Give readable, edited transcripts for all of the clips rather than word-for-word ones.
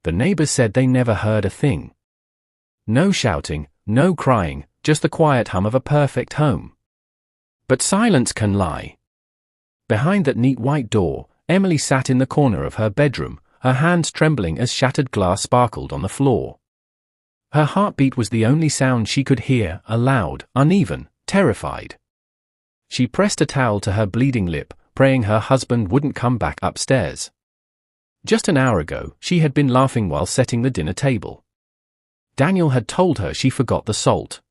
The neighbors said they never heard a thing. No shouting, no crying, just the quiet hum of a perfect home. But silence can lie. Behind that neat white door, Emily sat in the corner of her bedroom, her hands trembling as shattered glass sparkled on the floor. Her heartbeat was the only sound she could hear, loud, uneven, terrified. She pressed a towel to her bleeding lip, praying her husband wouldn't come back upstairs. Just an hour ago, she had been laughing while setting the dinner table. Daniel had told her she forgot the salt.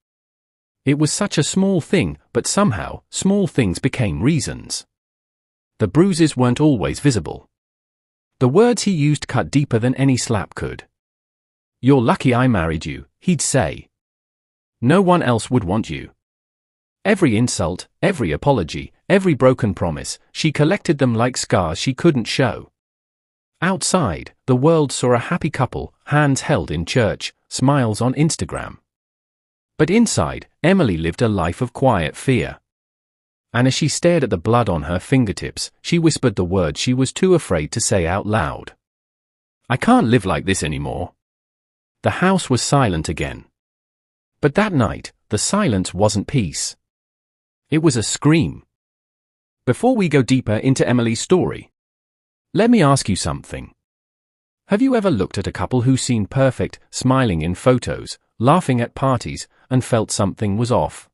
It was such a small thing, but somehow, small things became reasons. The bruises weren't always visible. The words he used cut deeper than any slap could. "You're lucky I married you," he'd say. "No one else would want you." Every insult, every apology, every broken promise, she collected them like scars she couldn't show. Outside, the world saw a happy couple, hands held in church, smiles on Instagram. But inside, Emily lived a life of quiet fear. And as she stared at the blood on her fingertips, she whispered the words she was too afraid to say out loud. "I can't live like this anymore." The house was silent again. But that night, the silence wasn't peace. It was a scream. Before we go deeper into Emily's story, let me ask you something. Have you ever looked at a couple who seemed perfect, smiling in photos, laughing at parties, and felt something was off?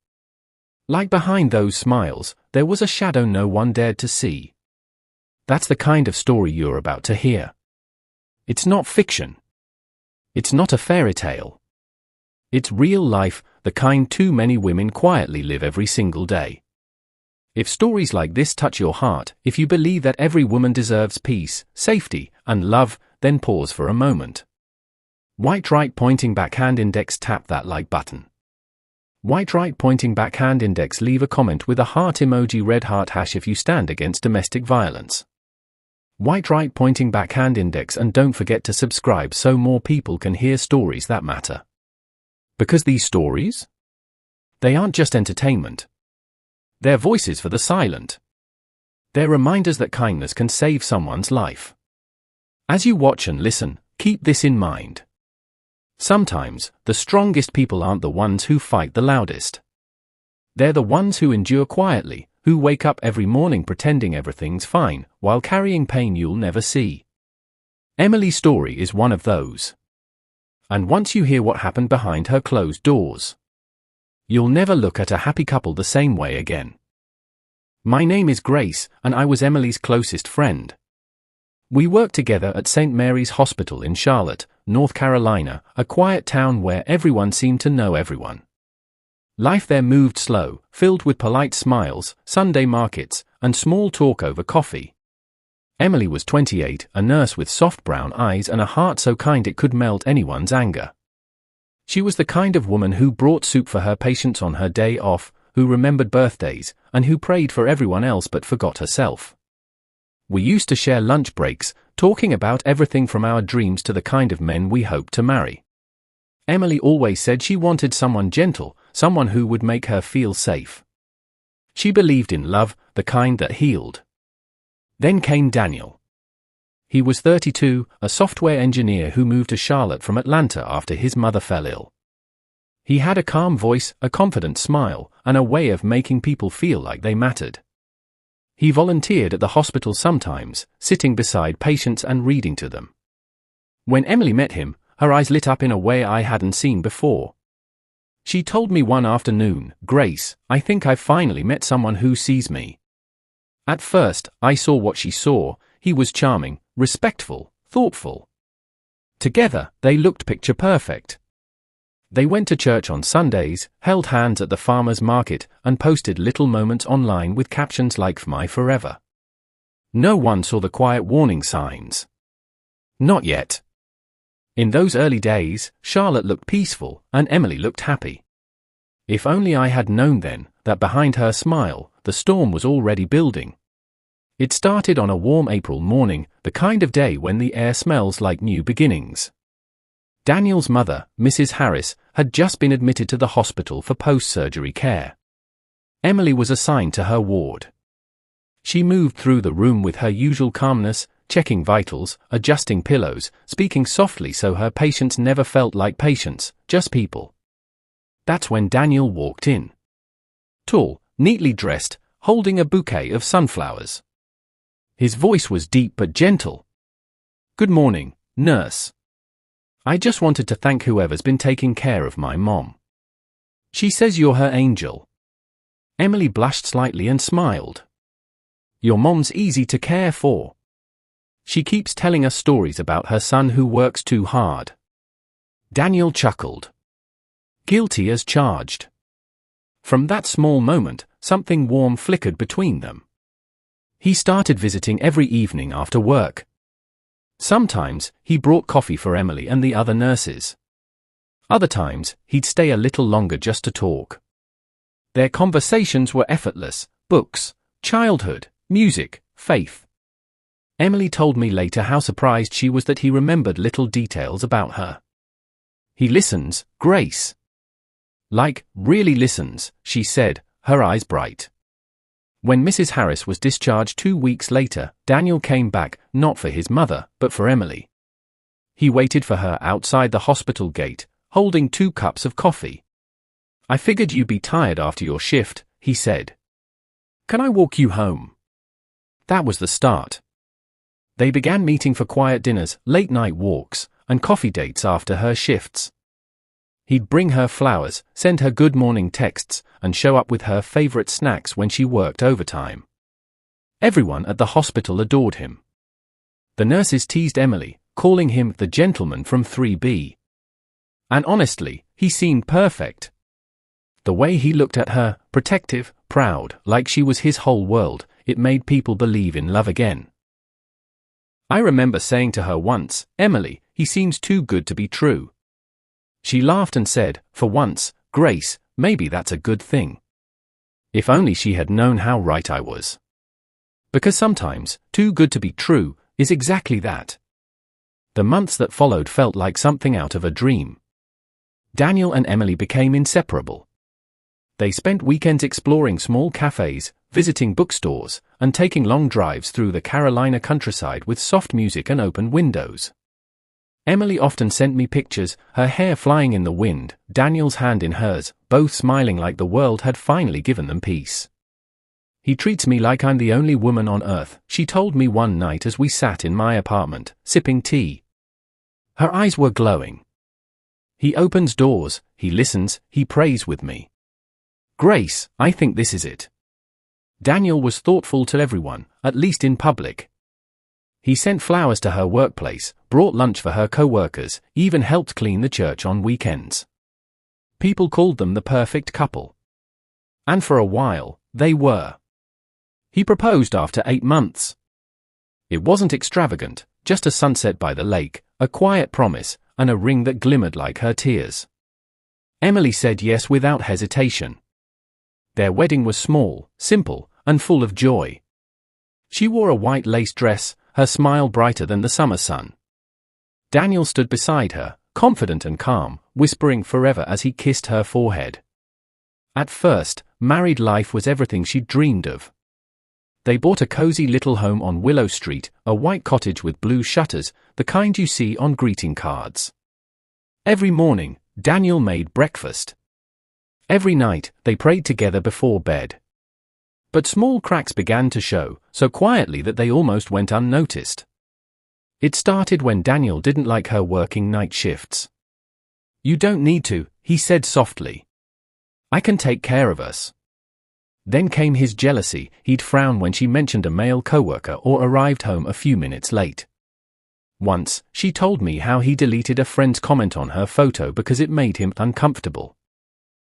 Like behind those smiles, there was a shadow no one dared to see. That's the kind of story you're about to hear. It's not fiction. It's not a fairy tale. It's real life, the kind too many women quietly live every single day. If stories like this touch your heart, if you believe that every woman deserves peace, safety, and love, then pause for a moment. White right pointing back hand index, tap that like button. White right pointing back hand index, leave a comment with a heart emoji, red heart hash if you stand against domestic violence. White right pointing back hand index, and don't forget to subscribe so more people can hear stories that matter. Because these stories? They aren't just entertainment. They're voices for the silent. They're reminders that kindness can save someone's life. As you watch and listen, keep this in mind. Sometimes, the strongest people aren't the ones who fight the loudest. They're the ones who endure quietly, who wake up every morning pretending everything's fine, while carrying pain you'll never see. Emily's story is one of those. And once you hear what happened behind her closed doors, you'll never look at a happy couple the same way again. My name is Grace, and I was Emily's closest friend. We worked together at St. Mary's Hospital in Charlotte, North Carolina, a quiet town where everyone seemed to know everyone. Life there moved slow, filled with polite smiles, Sunday markets, and small talk over coffee. Emily was 28, a nurse with soft brown eyes and a heart so kind it could melt anyone's anger. She was the kind of woman who brought soup for her patients on her day off, who remembered birthdays, and who prayed for everyone else but forgot herself. We used to share lunch breaks, talking about everything from our dreams to the kind of men we hoped to marry. Emily always said she wanted someone gentle, someone who would make her feel safe. She believed in love, the kind that healed. Then came Daniel. He was 32, a software engineer who moved to Charlotte from Atlanta after his mother fell ill. He had a calm voice, a confident smile, and a way of making people feel like they mattered. He volunteered at the hospital sometimes, sitting beside patients and reading to them. When Emily met him, her eyes lit up in a way I hadn't seen before. She told me one afternoon, "Grace, I think I've finally met someone who sees me." At first, I saw what she saw. He was charming, respectful, thoughtful. Together, they looked picture perfect. They went to church on Sundays, held hands at the farmer's market, and posted little moments online with captions like "My Forever." No one saw the quiet warning signs. Not yet. In those early days, Charlotte looked peaceful, and Emily looked happy. If only I had known then, that behind her smile, the storm was already building. It started on a warm April morning, the kind of day when the air smells like new beginnings. Daniel's mother, Mrs. Harris, had just been admitted to the hospital for post-surgery care. Emily was assigned to her ward. She moved through the room with her usual calmness, checking vitals, adjusting pillows, speaking softly so her patients never felt like patients, just people. That's when Daniel walked in. Tall, neatly dressed, holding a bouquet of sunflowers. His voice was deep but gentle. "Good morning, nurse. I just wanted to thank whoever's been taking care of my mom. She says you're her angel." Emily blushed slightly and smiled. "Your mom's easy to care for. She keeps telling us stories about her son who works too hard." Daniel chuckled. Guilty as charged. From that small moment, something warm flickered between them. He started visiting every evening after work. Sometimes, he brought coffee for Emily and the other nurses. Other times, he'd stay a little longer just to talk. Their conversations were effortless: books, childhood, music, faith. Emily told me later how surprised she was that he remembered little details about her. "He listens, Grace. Like, really listens," she said, her eyes bright. When Mrs. Harris was discharged 2 weeks later, Daniel came back, not for his mother, but for Emily. He waited for her outside the hospital gate, holding 2 cups of coffee. "I figured you'd be tired after your shift," he said. "Can I walk you home?" That was the start. They began meeting for quiet dinners, late-night walks, and coffee dates after her shifts. He'd bring her flowers, send her good morning texts, and show up with her favorite snacks when she worked overtime. Everyone at the hospital adored him. The nurses teased Emily, calling him the gentleman from 3B. And honestly, he seemed perfect. The way he looked at her, protective, proud, like she was his whole world, it made people believe in love again. I remember saying to her once, "Emily, he seems too good to be true." She laughed and said, "For once, Grace, maybe that's a good thing." If only she had known how right I was. Because sometimes, too good to be true, is exactly that. The months that followed felt like something out of a dream. Daniel and Emily became inseparable. They spent weekends exploring small cafes, visiting bookstores, and taking long drives through the Carolina countryside with soft music and open windows. Emily often sent me pictures, her hair flying in the wind, Daniel's hand in hers, both smiling like the world had finally given them peace. "He treats me like I'm the only woman on earth," she told me one night as we sat in my apartment, sipping tea. Her eyes were glowing. "He opens doors, he listens, he prays with me. Grace, I think this is it." Daniel was thoughtful to everyone, at least in public. He sent flowers to her workplace, brought lunch for her co-workers, even helped clean the church on weekends. People called them the perfect couple. And for a while, they were. He proposed after 8 months. It wasn't extravagant, just a sunset by the lake, a quiet promise, and a ring that glimmered like her tears. Emily said yes without hesitation. Their wedding was small, simple, and full of joy. She wore a white lace dress, her smile brighter than the summer sun. Daniel stood beside her, confident and calm, whispering forever as he kissed her forehead. At first, married life was everything she'd dreamed of. They bought a cozy little home on Willow Street, a white cottage with blue shutters, the kind you see on greeting cards. Every morning, Daniel made breakfast. Every night, they prayed together before bed. But small cracks began to show, so quietly that they almost went unnoticed. It started when Daniel didn't like her working night shifts. "You don't need to," he said softly. "I can take care of us." Then came his jealousy. He'd frown when she mentioned a male coworker or arrived home a few minutes late. Once, she told me how he deleted a friend's comment on her photo because it made him uncomfortable.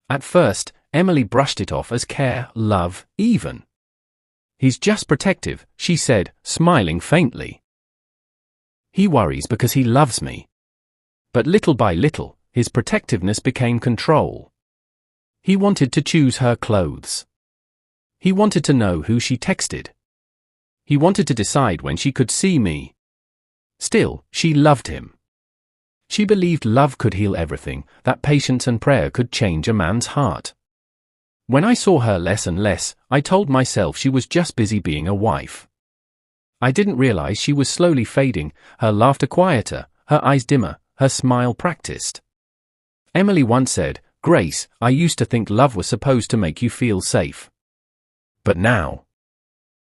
At first, Emily brushed it off as care, love, even. "He's just protective," she said, smiling faintly. "He worries because he loves me." But little by little, his protectiveness became control. He wanted to choose her clothes. He wanted to know who she texted. He wanted to decide when she could see me. Still, she loved him. She believed love could heal everything, that patience and prayer could change a man's heart. When I saw her less and less, I told myself she was just busy being a wife. I didn't realize she was slowly fading, her laughter quieter, her eyes dimmer, her smile practiced. Emily once said, "Grace, I used to think love was supposed to make you feel safe. But now,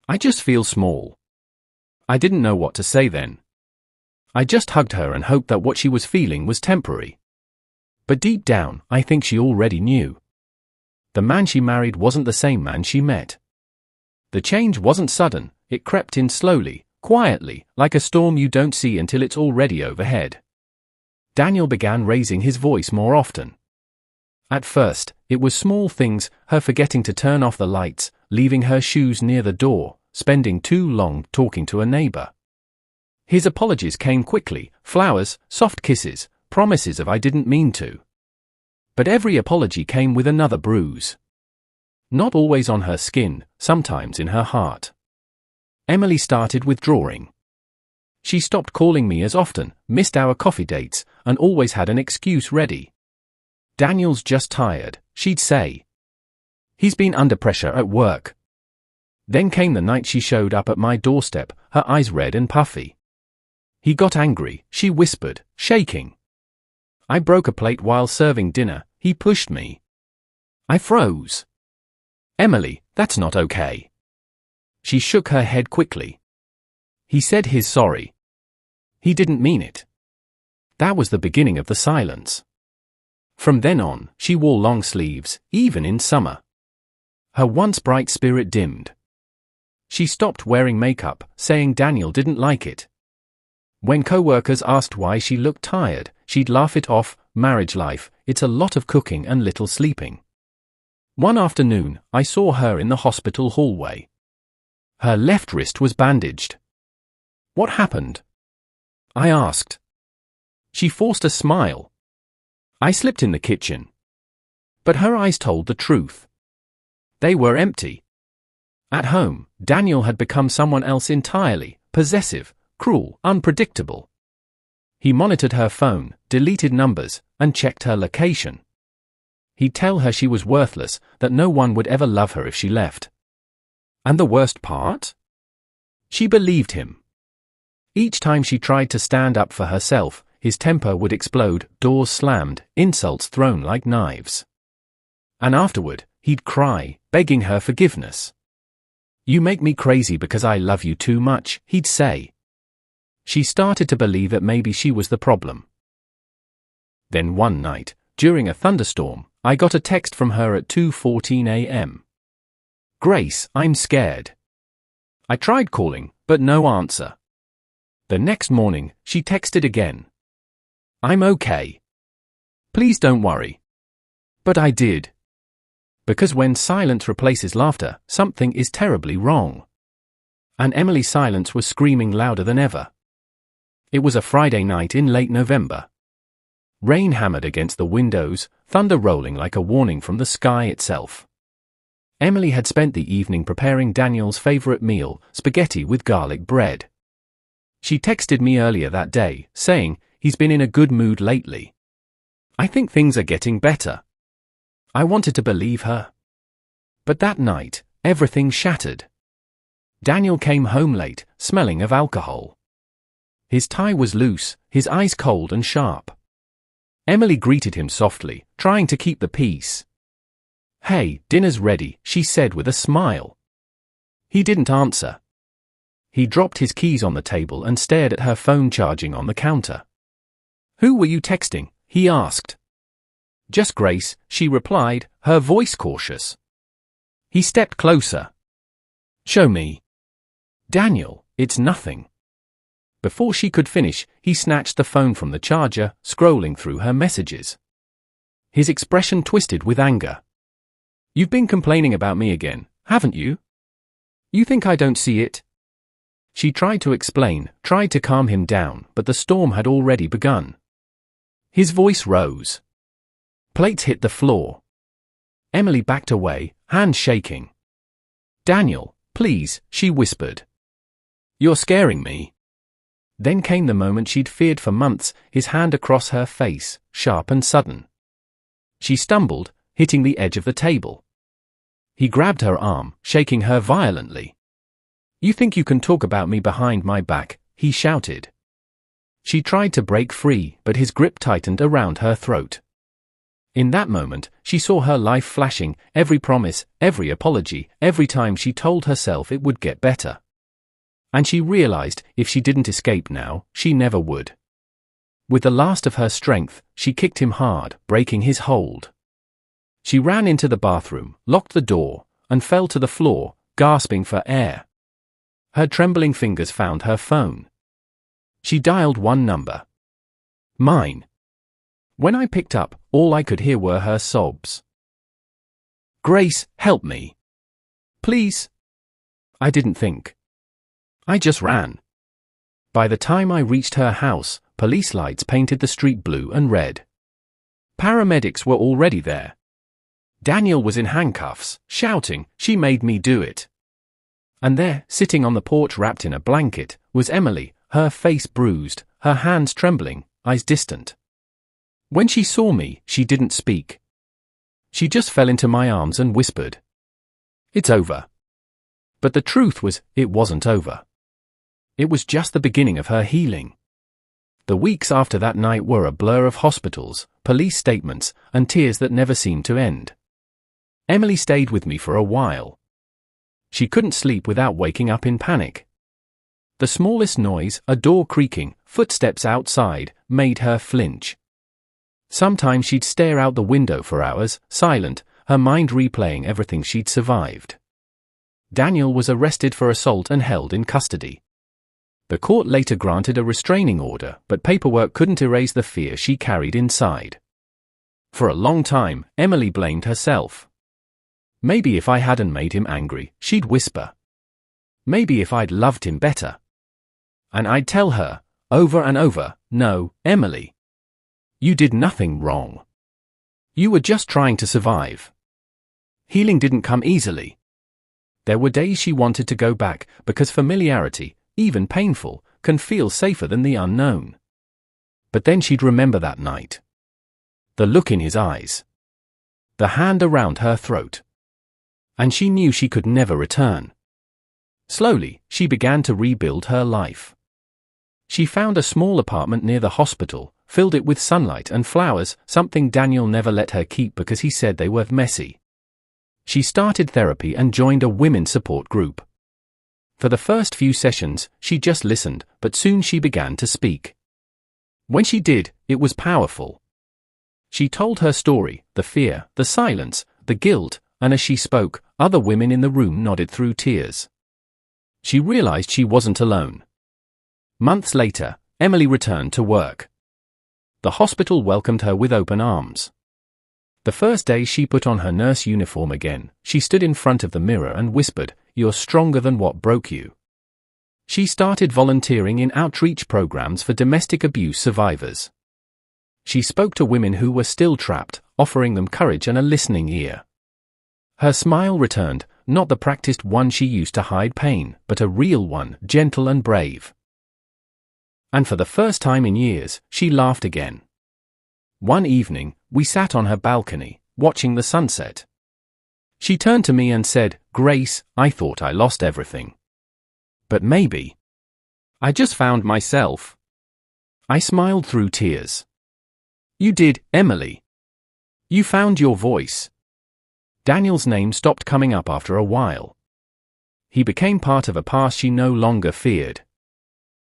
I just feel small." I didn't know what to say then. I just hugged her and hoped that what she was feeling was temporary. But deep down, I think she already knew. The man she married wasn't the same man she met. The change wasn't sudden, it crept in slowly, quietly, like a storm you don't see until it's already overhead. Daniel began raising his voice more often. At first, it was small things, her forgetting to turn off the lights, leaving her shoes near the door, spending too long talking to a neighbor. His apologies came quickly, flowers, soft kisses, promises of "I didn't mean to." But every apology came with another bruise. Not always on her skin, sometimes in her heart. Emily started withdrawing. She stopped calling me as often, missed our coffee dates, and always had an excuse ready. "Daniel's just tired," she'd say. "He's been under pressure at work." Then came the night she showed up at my doorstep, her eyes red and puffy. "He got angry," she whispered, shaking. I broke a plate while serving dinner, he pushed me. I froze. "Emily, that's not okay." She shook her head quickly. "He said he's sorry. He didn't mean it." That was the beginning of the silence. From then on, she wore long sleeves, even in summer. Her once bright spirit dimmed. She stopped wearing makeup, saying Daniel didn't like it. When co-workers asked why she looked tired, she'd laugh it off, "Marriage life, it's a lot of cooking and little sleeping." One afternoon, I saw her in the hospital hallway. Her left wrist was bandaged. "What happened?" I asked. She forced a smile. I slipped in the kitchen. But her eyes told the truth. They were empty. At home, Daniel had become someone else entirely, possessive, cruel, unpredictable. He monitored her phone, deleted numbers, and checked her location. He'd tell her she was worthless, that no one would ever love her if she left. And the worst part? She believed him. Each time she tried to stand up for herself, his temper would explode, doors slammed, insults thrown like knives. And afterward, he'd cry, begging her forgiveness. "You make me crazy because I love you too much," he'd say. She started to believe that maybe she was the problem. Then one night, during a thunderstorm, I got a text from her at 2:14 a.m. "Grace, I'm scared." I tried calling, but no answer. The next morning, she texted again. "I'm okay. Please don't worry." But I did. Because when silence replaces laughter, something is terribly wrong. And Emily's silence was screaming louder than ever. It was a Friday night in late November. Rain hammered against the windows, thunder rolling like a warning from the sky itself. Emily had spent the evening preparing Daniel's favorite meal, spaghetti with garlic bread. She texted me earlier that day, saying, "He's been in a good mood lately. I think things are getting better." I wanted to believe her. But that night, everything shattered. Daniel came home late, smelling of alcohol. His tie was loose, his eyes cold and sharp. Emily greeted him softly, trying to keep the peace. "Hey, dinner's ready," she said with a smile. He didn't answer. He dropped his keys on the table and stared at her phone charging on the counter. "Who were you texting?" he asked. "Just Grace," she replied, her voice cautious. He stepped closer. "Show me." "Daniel, it's nothing." Before she could finish, he snatched the phone from the charger, scrolling through her messages. His expression twisted with anger. "You've been complaining about me again, haven't you? You think I don't see it?" She tried to explain, tried to calm him down, but the storm had already begun. His voice rose. Plates hit the floor. Emily backed away, hands shaking. "Daniel, please," she whispered. "You're scaring me." Then came the moment she'd feared for months, his hand across her face, sharp and sudden. She stumbled, hitting the edge of the table. He grabbed her arm, shaking her violently. "You think you can talk about me behind my back?" he shouted. She tried to break free, but his grip tightened around her throat. In that moment, she saw her life flashing, every promise, every apology, every time she told herself it would get better. And she realized, if she didn't escape now, she never would. With the last of her strength, she kicked him hard, breaking his hold. She ran into the bathroom, locked the door, and fell to the floor, gasping for air. Her trembling fingers found her phone. She dialed one number. Mine. When I picked up, all I could hear were her sobs. "Grace, help me. Please." I didn't think. I just ran. By the time I reached her house, police lights painted the street blue and red. Paramedics were already there. Daniel was in handcuffs, shouting, "She made me do it." And there, sitting on the porch wrapped in a blanket, was Emily, her face bruised, her hands trembling, eyes distant. When she saw me, she didn't speak. She just fell into my arms and whispered, "It's over." But the truth was, it wasn't over. It was just the beginning of her healing. The weeks after that night were a blur of hospitals, police statements, and tears that never seemed to end. Emily stayed with me for a while. She couldn't sleep without waking up in panic. The smallest noise, a door creaking, footsteps outside, made her flinch. Sometimes she'd stare out the window for hours, silent, her mind replaying everything she'd survived. Daniel was arrested for assault and held in custody. The court later granted a restraining order, but paperwork couldn't erase the fear she carried inside. For a long time, Emily blamed herself. Maybe if I hadn't made him angry, she'd whisper. Maybe if I'd loved him better. And I'd tell her, over and over, "No, Emily. You did nothing wrong. You were just trying to survive." Healing didn't come easily. There were days she wanted to go back, because familiarity, even painful, can feel safer than the unknown. But then she'd remember that night. The look in his eyes. The hand around her throat. And she knew she could never return. Slowly, she began to rebuild her life. She found a small apartment near the hospital, filled it with sunlight and flowers, something Daniel never let her keep because he said they were messy. She started therapy and joined a women's support group. For the first few sessions, she just listened, but soon she began to speak. When she did, it was powerful. She told her story, the fear, the silence, the guilt, and as she spoke, other women in the room nodded through tears. She realized she wasn't alone. Months later, Emily returned to work. The hospital welcomed her with open arms. The first day she put on her nurse uniform again, she stood in front of the mirror and whispered, "You're stronger than what broke you." She started volunteering in outreach programs for domestic abuse survivors. She spoke to women who were still trapped, offering them courage and a listening ear. Her smile returned, not the practiced one she used to hide pain, but a real one, gentle and brave. And for the first time in years, she laughed again. One evening, we sat on her balcony, watching the sunset. She turned to me and said, "Grace, I thought I lost everything. But maybe I just found myself." I smiled through tears. "You did, Emily. You found your voice." Daniel's name stopped coming up after a while. He became part of a past she no longer feared.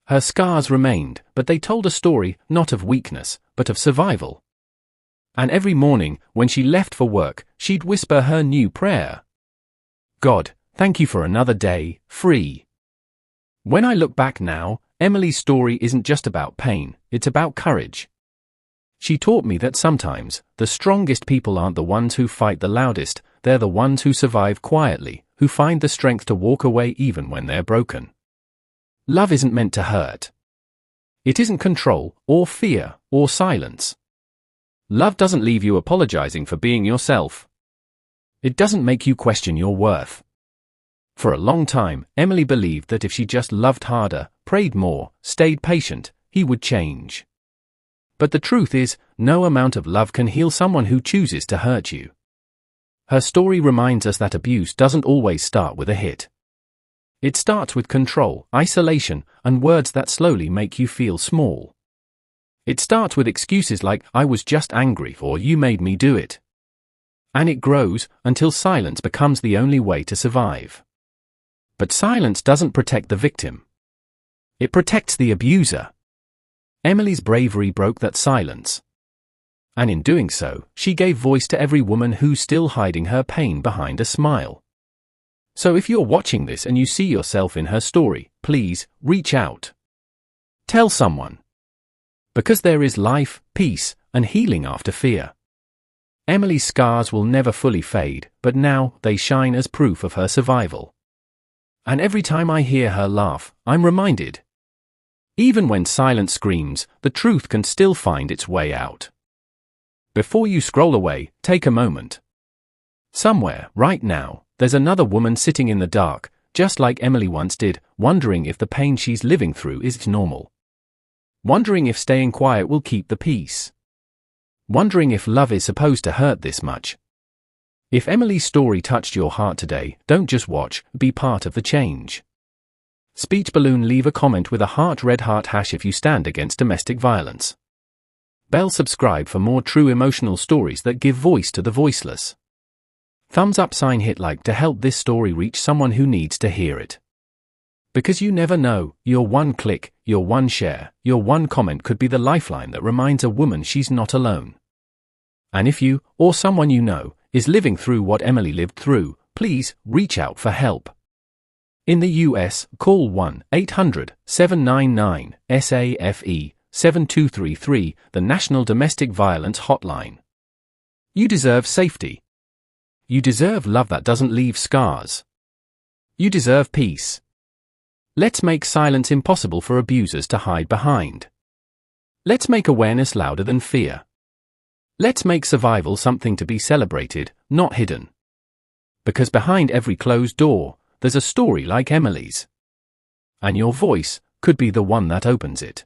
Her scars remained, but they told a story, not of weakness, but of survival. And every morning, when she left for work, she'd whisper her new prayer. "God, thank you for another day, free." When I look back now, Emily's story isn't just about pain, it's about courage. She taught me that sometimes, the strongest people aren't the ones who fight the loudest, they're the ones who survive quietly, who find the strength to walk away even when they're broken. Love isn't meant to hurt. It isn't control, or fear, or silence. Love doesn't leave you apologizing for being yourself. It doesn't make you question your worth. For a long time, Emily believed that if she just loved harder, prayed more, stayed patient, he would change. But the truth is, no amount of love can heal someone who chooses to hurt you. Her story reminds us that abuse doesn't always start with a hit. It starts with control, isolation, and words that slowly make you feel small. It starts with excuses like, "I was just angry," or "you made me do it." And it grows until silence becomes the only way to survive. But silence doesn't protect the victim. It protects the abuser. Emily's bravery broke that silence. And in doing so, she gave voice to every woman who's still hiding her pain behind a smile. So if you're watching this and you see yourself in her story, please, reach out. Tell someone. Because there is life, peace, and healing after fear. Emily's scars will never fully fade, but now they shine as proof of her survival. And every time I hear her laugh, I'm reminded. Even when silence screams, the truth can still find its way out. Before you scroll away, take a moment. Somewhere, right now, there's another woman sitting in the dark, just like Emily once did, wondering if the pain she's living through is normal. Wondering if staying quiet will keep the peace. Wondering if love is supposed to hurt this much. If Emily's story touched your heart today, don't just watch, be part of the change. Speech balloon, leave a comment with a red heart hash if you stand against domestic violence. Bell, subscribe for more true emotional stories that give voice to the voiceless. Thumbs up sign, hit like to help this story reach someone who needs to hear it. Because you never know, your one click, your one share, your one comment could be the lifeline that reminds a woman she's not alone. And if you, or someone you know, is living through what Emily lived through, please, reach out for help. In the US, call 1-800-799-SAFE 7233, the National Domestic Violence Hotline. You deserve safety. You deserve love that doesn't leave scars. You deserve peace. Let's make silence impossible for abusers to hide behind. Let's make awareness louder than fear. Let's make survival something to be celebrated, not hidden. Because behind every closed door, there's a story like Emily's. And your voice could be the one that opens it.